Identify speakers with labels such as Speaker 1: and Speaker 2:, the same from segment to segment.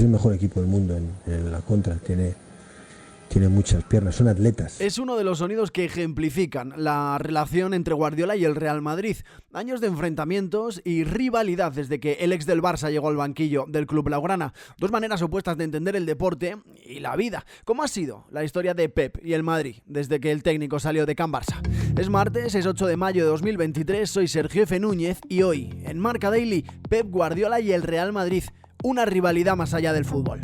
Speaker 1: Es el mejor equipo del mundo en la contra, tiene muchas piernas, son atletas.
Speaker 2: Es uno de los sonidos que ejemplifican la relación entre Guardiola y el Real Madrid. Años de enfrentamientos y rivalidad desde que el ex del Barça llegó al banquillo del club blaugrana. Dos maneras opuestas de entender el deporte y la vida. ¿Cómo ha sido la historia de Pep y el Madrid desde que el técnico salió de Can Barça? Es martes, es 8 de mayo de 2023, soy Sergio F. Núñez y hoy, en Marca Daily, Pep Guardiola y el Real Madrid. Una rivalidad más allá del fútbol.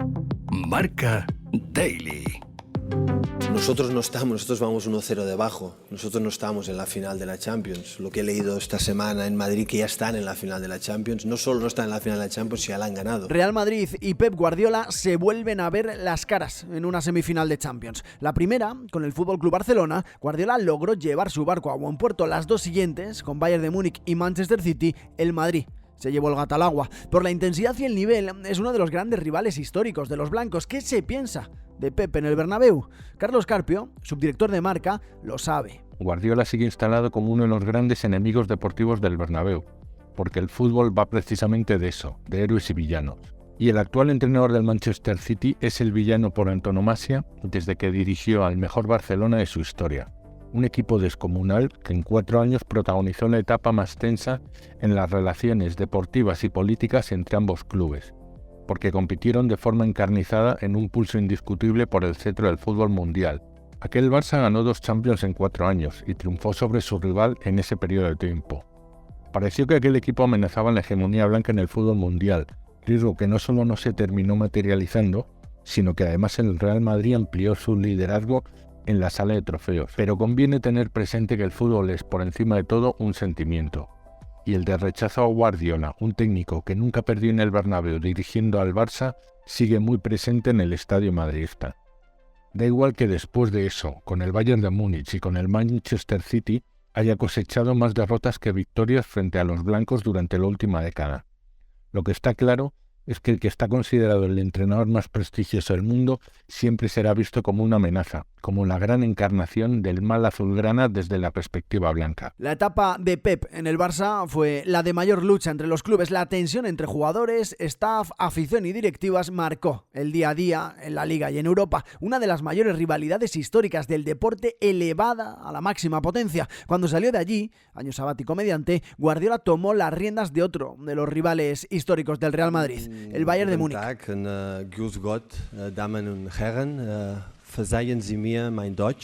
Speaker 3: Marca Daily.
Speaker 4: Nosotros vamos 1-0 debajo, nosotros no estamos en la final de la Champions. Lo que he leído esta semana en Madrid, que ya están en la final de la Champions, no solo no están en la final de la Champions, ya la han ganado.
Speaker 2: Real Madrid y Pep Guardiola se vuelven a ver las caras en una semifinal de Champions. La primera, con el FC Barcelona, Guardiola logró llevar su barco a buen puerto. Las dos siguientes, con Bayern de Múnich y Manchester City, el Madrid se llevó el gato al agua. Por la intensidad y el nivel, es uno de los grandes rivales históricos de los blancos. ¿Qué se piensa de Pep en el Bernabéu? Carlos Carpio, subdirector de Marca, lo sabe.
Speaker 5: Guardiola sigue instalado como uno de los grandes enemigos deportivos del Bernabéu, porque el fútbol va precisamente de eso, de héroes y villanos. Y el actual entrenador del Manchester City es el villano por antonomasia desde que dirigió al mejor Barcelona de su historia. Un equipo descomunal que en 4 años protagonizó la etapa más tensa en las relaciones deportivas y políticas entre ambos clubes, porque compitieron de forma encarnizada en un pulso indiscutible por el cetro del fútbol mundial. Aquel Barça ganó 2 Champions en 4 años y triunfó sobre su rival en ese periodo de tiempo. Pareció que aquel equipo amenazaba la hegemonía blanca en el fútbol mundial, riesgo que no solo no se terminó materializando, sino que además el Real Madrid amplió su liderazgo en la sala de trofeos. Pero conviene tener presente que el fútbol es, por encima de todo, un sentimiento. Y el de rechazo a Guardiola, un técnico que nunca perdió en el Bernabéu dirigiendo al Barça, sigue muy presente en el estadio madridista. Da igual que después de eso, con el Bayern de Múnich y con el Manchester City, haya cosechado más derrotas que victorias frente a los blancos durante la última década. Lo que está claro es que el que está considerado el entrenador más prestigioso del mundo siempre será visto como una amenaza, como la gran encarnación del mal azulgrana desde la perspectiva blanca.
Speaker 2: La etapa de Pep en el Barça fue la de mayor lucha entre los clubes. La tensión entre jugadores, staff, afición y directivas marcó el día a día en la Liga y en Europa. Una de las mayores rivalidades históricas del deporte, elevada a la máxima potencia. Cuando salió de allí, año sabático mediante, Guardiola tomó las riendas de otro de los rivales históricos del Real Madrid, el Bayern de Múnich.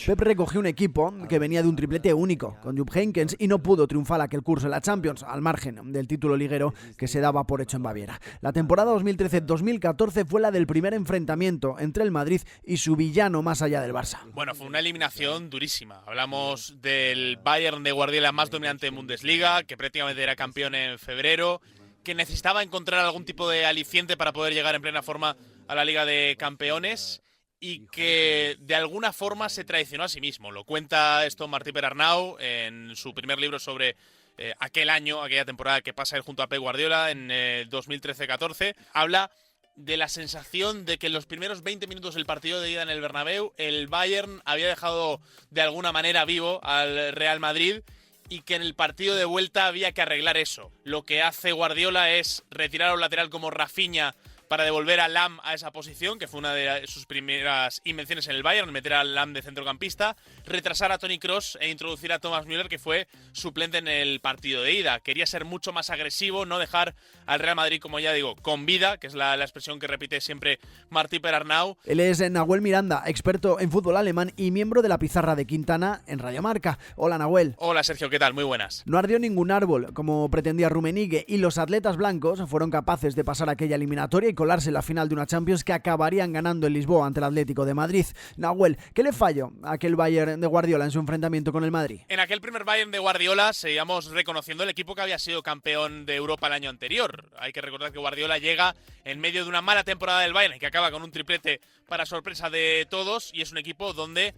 Speaker 2: Pep recogió un equipo que venía de un triplete único, con Jupp Heynckes, y no pudo triunfar aquel curso en la Champions, al margen del título liguero que se daba por hecho en Baviera. La temporada 2013-2014 fue la del primer enfrentamiento entre el Madrid y su villano más allá del Barça.
Speaker 6: Bueno, fue una eliminación durísima. Hablamos del Bayern de Guardiola más dominante en Bundesliga, que prácticamente era campeón en febrero, que necesitaba encontrar algún tipo de aliciente para poder llegar en plena forma a la Liga de Campeones, y que de alguna forma se traicionó a sí mismo. Lo cuenta esto Martí Perarnau en su primer libro sobre aquel año, aquella temporada que pasa él junto a Pep Guardiola en 2013-14. Habla de la sensación de que en los primeros 20 minutos del partido de ida en el Bernabéu, el Bayern había dejado de alguna manera vivo al Real Madrid y que en el partido de vuelta había que arreglar eso. Lo que hace Guardiola es retirar a un lateral como Rafinha para devolver a Lam a esa posición, que fue una de sus primeras invenciones en el Bayern, meter a Lam de centrocampista, retrasar a Toni Kroos e introducir a Thomas Müller, que fue suplente en el partido de ida. Quería ser mucho más agresivo, no dejar al Real Madrid, como ya digo, con vida, que es la expresión que repite siempre Martí Perarnau.
Speaker 2: Él es Nahuel Miranda, experto en fútbol alemán y miembro de la pizarra de Quintana en Radio Marca. Hola, Nahuel.
Speaker 6: Hola, Sergio, ¿qué tal? Muy buenas.
Speaker 2: No ardió ningún árbol, como pretendía Rummenigge, y los atletas blancos fueron capaces de pasar aquella eliminatoria y colarse en la final de una Champions que acabarían ganando en Lisboa ante el Atlético de Madrid. Nahuel, ¿qué le falló a aquel Bayern de Guardiola en su enfrentamiento con el Madrid?
Speaker 6: En aquel primer Bayern de Guardiola seguíamos reconociendo el equipo que había sido campeón de Europa el año anterior. Hay que recordar que Guardiola llega en medio de una mala temporada del Bayern, que acaba con un triplete para sorpresa de todos, y es un equipo donde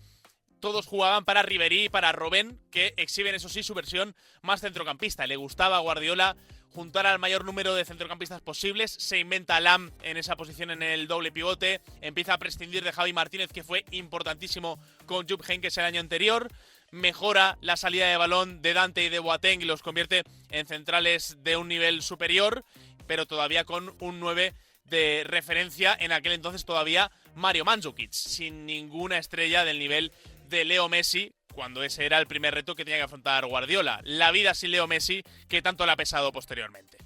Speaker 6: todos jugaban para Ribéry y para Robben, que exhiben, eso sí, su versión más centrocampista. Le gustaba a Guardiola juntar al mayor número de centrocampistas posibles, se inventa Lam en esa posición en el doble pivote, empieza a prescindir de Javi Martínez, que fue importantísimo con Jupp Heynckes el año anterior, mejora la salida de balón de Dante y de Boateng y los convierte en centrales de un nivel superior, pero todavía con un 9 de referencia en aquel entonces todavía Mario Mandzukic, sin ninguna estrella del nivel de Leo Messi, cuando ese era el primer reto que tenía que afrontar Guardiola. La vida sin Leo Messi, que tanto le ha pesado posteriormente.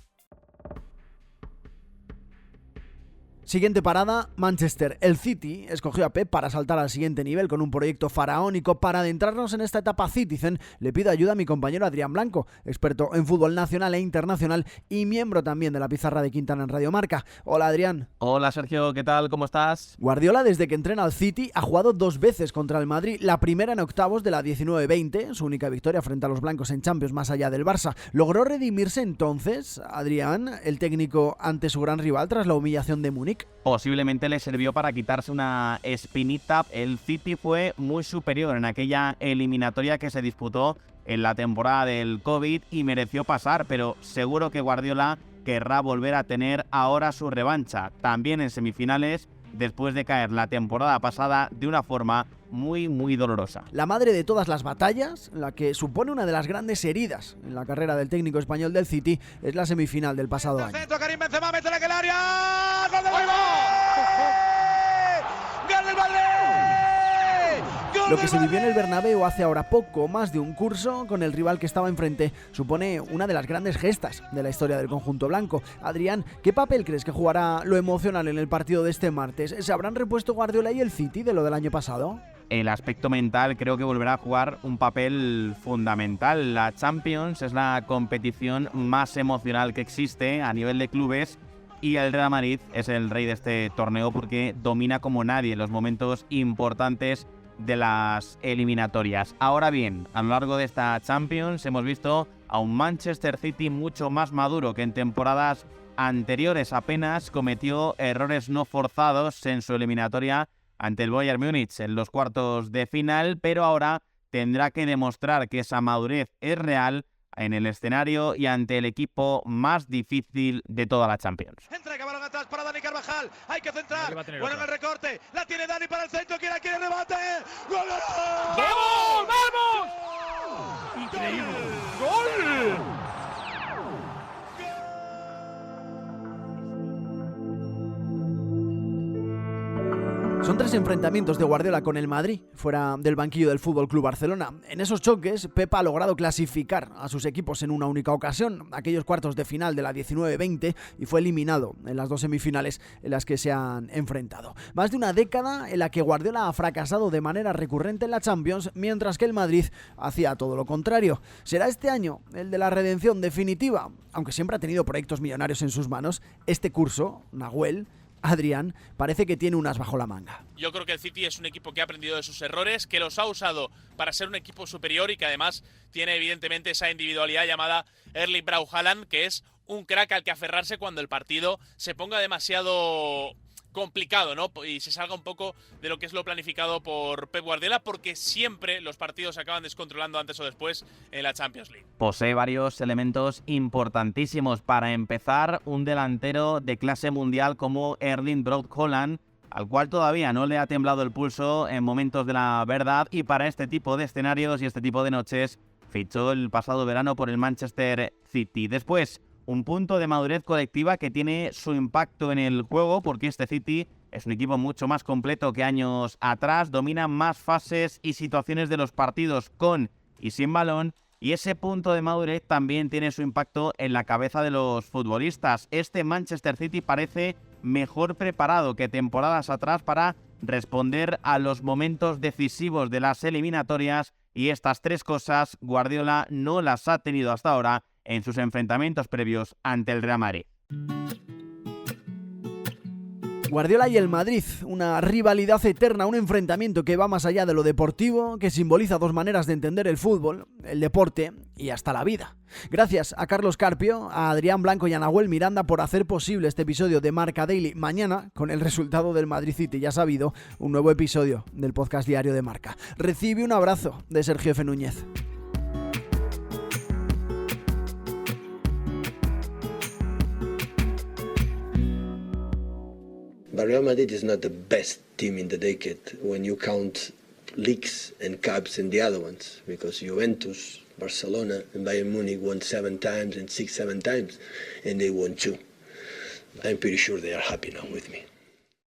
Speaker 2: Siguiente parada, Manchester. El City escogió a Pep para saltar al siguiente nivel con un proyecto faraónico. Para adentrarnos en esta etapa Citizen, le pido ayuda a mi compañero Adrián Blanco, experto en fútbol nacional e internacional y miembro también de la pizarra de Quintana en Radio Marca. Hola, Adrián.
Speaker 7: Hola, Sergio, ¿qué tal? ¿Cómo estás?
Speaker 2: Guardiola, desde que entrena al City, ha jugado 2 veces contra el Madrid. La primera en octavos de la 19-20, su única victoria frente a los blancos en Champions más allá del Barça. ¿Logró redimirse entonces, Adrián, el técnico, ante su gran rival tras la humillación de Múnich?
Speaker 7: Posiblemente le sirvió para quitarse una espinita. El City fue muy superior en aquella eliminatoria que se disputó en la temporada del COVID y mereció pasar, pero seguro que Guardiola querrá volver a tener ahora su revancha, también en semifinales, después de caer la temporada pasada de una forma muy dolorosa.
Speaker 2: La madre de todas las batallas, la que supone una de las grandes heridas en la carrera del técnico español del City, es la semifinal del pasado año.
Speaker 8: Karim Benzema mete en el área. ¡Gol del Madrid! ¡Gol del Madrid!
Speaker 2: Lo que se vivió en el Bernabéu hace ahora poco más de un curso con el rival que estaba enfrente supone una de las grandes gestas de la historia del conjunto blanco. Adrián, ¿qué papel crees que jugará lo emocional en el partido de este martes? ¿Se habrán repuesto Guardiola y el City de lo del año pasado?
Speaker 7: El aspecto mental creo que volverá a jugar un papel fundamental. La Champions es la competición más emocional que existe a nivel de clubes y el Real Madrid es el rey de este torneo porque domina como nadie los momentos importantes de las eliminatorias. Ahora bien, a lo largo de esta Champions hemos visto a un Manchester City mucho más maduro que en temporadas anteriores. Apenas cometió errores no forzados en su eliminatoria ante el Bayern Múnich en los cuartos de final, pero ahora tendrá que demostrar que esa madurez es real en el escenario y ante el equipo más difícil de toda la Champions.
Speaker 8: Entrega balón atrás para Dani Carvajal. Hay que centrar. Bueno en el recorte. La tiene Dani para el centro. Quiere remate. ¡Gol!
Speaker 6: ¡Vamos! ¡Vamos! ¡Increíble! ¡Gol!
Speaker 2: Son 3 enfrentamientos de Guardiola con el Madrid, fuera del banquillo del FC Barcelona. En esos choques, Pep ha logrado clasificar a sus equipos en una única ocasión, aquellos cuartos de final de la 19-20, y fue eliminado en las 2 semifinales en las que se han enfrentado. Más de una década en la que Guardiola ha fracasado de manera recurrente en la Champions, mientras que el Madrid hacía todo lo contrario. ¿Será este año el de la redención definitiva? Aunque siempre ha tenido proyectos millonarios en sus manos, este curso, Nahuel, Adrián, parece que tiene unas bajo la manga.
Speaker 6: Yo creo que el City es un equipo que ha aprendido de sus errores, que los ha usado para ser un equipo superior y que además tiene evidentemente esa individualidad llamada Erling Braut Haaland, que es un crack al que aferrarse cuando el partido se ponga demasiado complicado, ¿no? Y se salga un poco de lo que es lo planificado por Pep Guardiola, porque siempre los partidos se acaban descontrolando antes o después en la Champions League.
Speaker 7: Posee varios elementos importantísimos. Para empezar, un delantero de clase mundial como Erling Braut Haaland, al cual todavía no le ha temblado el pulso en momentos de la verdad, y para este tipo de escenarios y este tipo de noches fichó el pasado verano por el Manchester City. Después, un punto de madurez colectiva que tiene su impacto en el juego, porque este City es un equipo mucho más completo que años atrás, domina más fases y situaciones de los partidos con y sin balón, y ese punto de madurez también tiene su impacto en la cabeza de los futbolistas. Este Manchester City parece mejor preparado que temporadas atrás para responder a los momentos decisivos de las eliminatorias, y estas 3 cosas Guardiola no las ha tenido hasta ahora en sus enfrentamientos previos ante el Real Madrid.
Speaker 2: Guardiola y el Madrid, una rivalidad eterna, un enfrentamiento que va más allá de lo deportivo, que simboliza 2 maneras de entender el fútbol, el deporte y hasta la vida. Gracias a Carlos Carpio, a Adrián Blanco y a Nahuel Miranda por hacer posible este episodio de Marca Daily. Mañana, con el resultado del Madrid City ya sabido, un nuevo episodio del podcast diario de Marca. Recibe un abrazo de Sergio F. Núñez.
Speaker 4: But Real Madrid is not the best team in the decade when you count leagues and cups and the other ones, because Juventus, Barcelona and Bayern Munich won 7 times and 6-7 times, and they won 2.
Speaker 9: I'm pretty sure they are happy now with me.